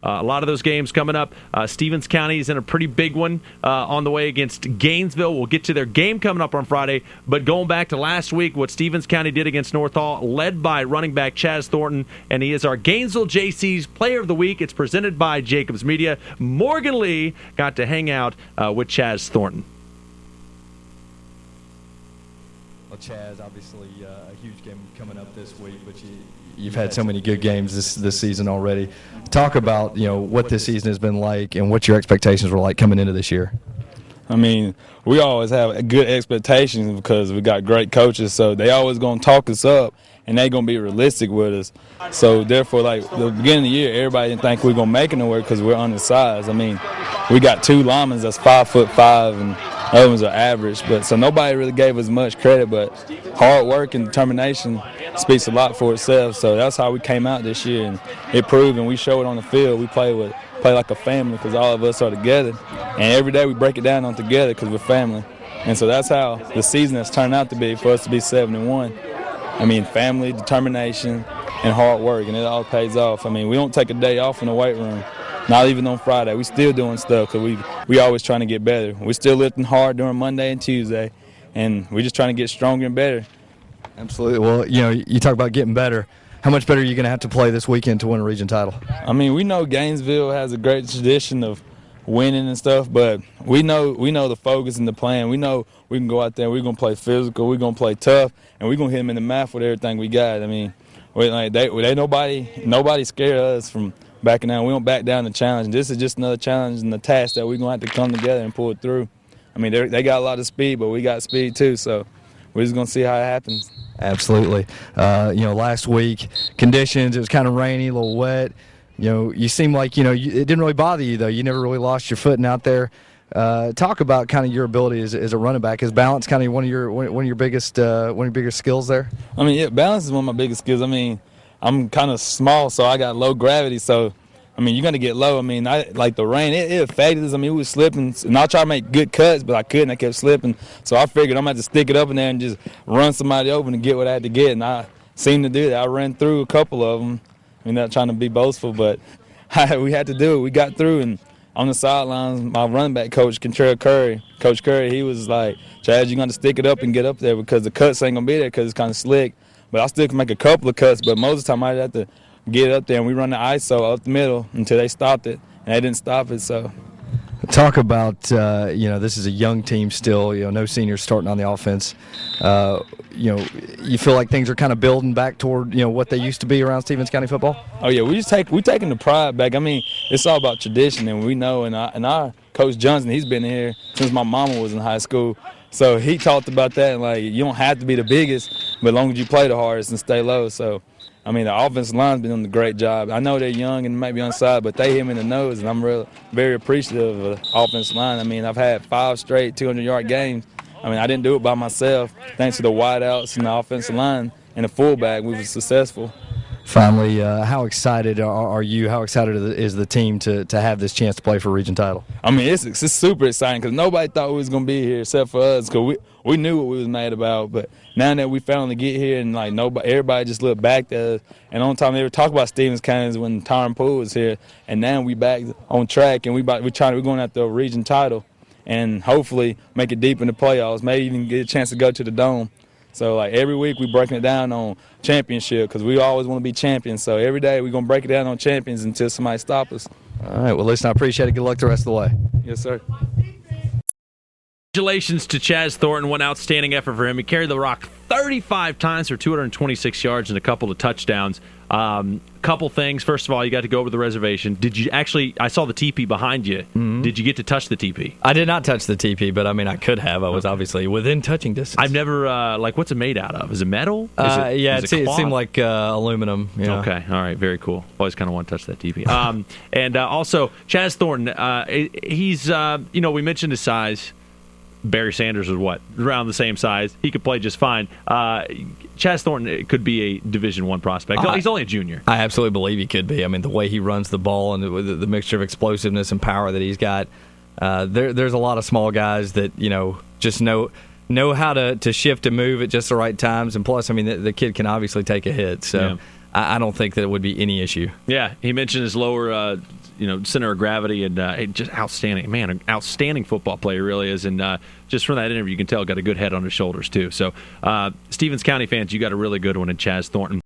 a lot of those games coming up. Stevens County is in a pretty big one on the way against Gainesville. We'll get to their game coming up on Friday. But going back to last week, what Stevens County did against North Hall, led by running back Chaz Thornton, and he is our Gainesville JC's Player of the Week. It's presented by Jacobs Media. Morgan Lee got to hang out with Chaz Thornton. Well, Chaz, obviously a huge game coming up this week, but you've had so many good games this season already. Talk about what this season has been like and what your expectations were like coming into this year. I mean, we always have good expectations because we got great coaches, so they always going to talk us up, and they going to be realistic with us. So, therefore, like the beginning of the year, everybody didn't think we were going to make it nowhere because we're undersized. I mean, we got 2 linemen that's 5'5", and other ones are average. But so nobody really gave us much credit, but hard work and determination speaks a lot for itself. So that's how we came out this year, and it proved, and we showed it on the field. We play like a family because all of us are together, and every day we break it down on together because we're family. And so that's how the season has turned out to be for us to be 7-1. I mean, family, determination, and hard work, and it all pays off. I mean, we don't take a day off in the weight room, not even on Friday. We still doing stuff because we always trying to get better. We're still lifting hard during Monday and Tuesday, and we're just trying to get stronger and better. Absolutely. Well, you talk about getting better. How much better are you going to have to play this weekend to win a region title? I mean, we know Gainesville has a great tradition of winning and stuff, but we know the focus and the plan. We know we can go out there, we're going to play physical, we're going to play tough, and we're going to hit them in the mouth with everything we got. I mean, nobody scared us from backing down. We don't back down the challenge. This is just another challenge and the task that we're going to have to come together and pull it through. I mean, they got a lot of speed, but we got speed too, so we're just going to see how it happens. Absolutely. Last week, conditions, it was kind of rainy, a little wet. You seem like, it didn't really bother you, though. You never really lost your footing out there. Talk about kind of your ability as a running back. Is balance kind of one of your biggest skills there? I mean, yeah, balance is one of my biggest skills. I mean, I'm kind of small, so I got low gravity, so I mean, you're going to get low. I mean, like the rain, it affected us. I mean, we was slipping, and I tried to make good cuts, but I couldn't. I kept slipping. So I figured I'm going to have to stick it up in there and just run somebody open and get what I had to get, and I seemed to do that. I ran through a couple of them. I mean, not trying to be boastful, but we had to do it. We got through, and on the sidelines, my running back coach, Coach Curry, he was like, Chaz, you're going to stick it up and get up there because the cuts ain't going to be there because it's kind of slick. But I still can make a couple of cuts, but most of the time I'd have to get up there, and we run the ISO up the middle until they stopped it, and they didn't stop it. So, talk about this is a young team still. No seniors starting on the offense. You feel like things are kind of building back toward what they used to be around Stevens County football. Oh yeah, we taking the pride back. I mean, it's all about tradition, and we know. And our Coach Johnson, he's been here since my mama was in high school. So he talked about that, and like you don't have to be the biggest, but as long as you play the hardest and stay low. So, I mean, the offensive line's been doing a great job. I know they're young and maybe unsigned, but they hit me in the nose, and I'm very appreciative of the offensive line. I mean, I've had 5 straight 200-yard games. I mean, I didn't do it by myself. Thanks to the wideouts and the offensive line and the fullback, we were successful. Finally, how excited are you? How excited is the team to have this chance to play for a region title? I mean, it's super exciting because nobody thought we was going to be here except for us because we knew what we was made about. But now that we finally get here and like everybody just looked back at us, and the only time they ever talk about Stevens County is when Tyron Poole was here, and now we back on track and we're going after a region title and hopefully make it deep in the playoffs, maybe even get a chance to go to the Dome. So, like, every week we're breaking it down on championship because we always want to be champions. So, every day we're going to break it down on champions until somebody stops us. All right. Well, listen, I appreciate it. Good luck the rest of the way. Yes, sir. Congratulations to Chaz Thornton. One outstanding effort for him. He carried the rock 35 times for 226 yards and a couple of touchdowns. Couple things. First of all, you got to go over the reservation. Did you actually? I saw the teepee behind you. Mm-hmm. Did you get to touch the teepee? I did not touch the teepee, but I mean, I could have. I was obviously within touching distance. I've never what's it made out of? Is it metal? It seemed like aluminum. Okay, all right, very cool. Always kind of want to touch that teepee. And also Chaz Thornton. He's we mentioned his size. Barry Sanders was around the same size. He could play just fine. Chaz Thornton could be a Division I prospect. He's only a junior. I absolutely believe he could be. I mean, the way he runs the ball and the mixture of explosiveness and power that he's got, there's a lot of small guys that just know how to shift and move at just the right times. And plus, I mean, the kid can obviously take a hit. So. Yeah. I don't think that it would be any issue. Yeah, he mentioned his lower center of gravity, and just outstanding. Man, an outstanding football player really is. And just from that interview, you can tell got a good head on his shoulders, too. So, Stevens County fans, you got a really good one in Chaz Thornton.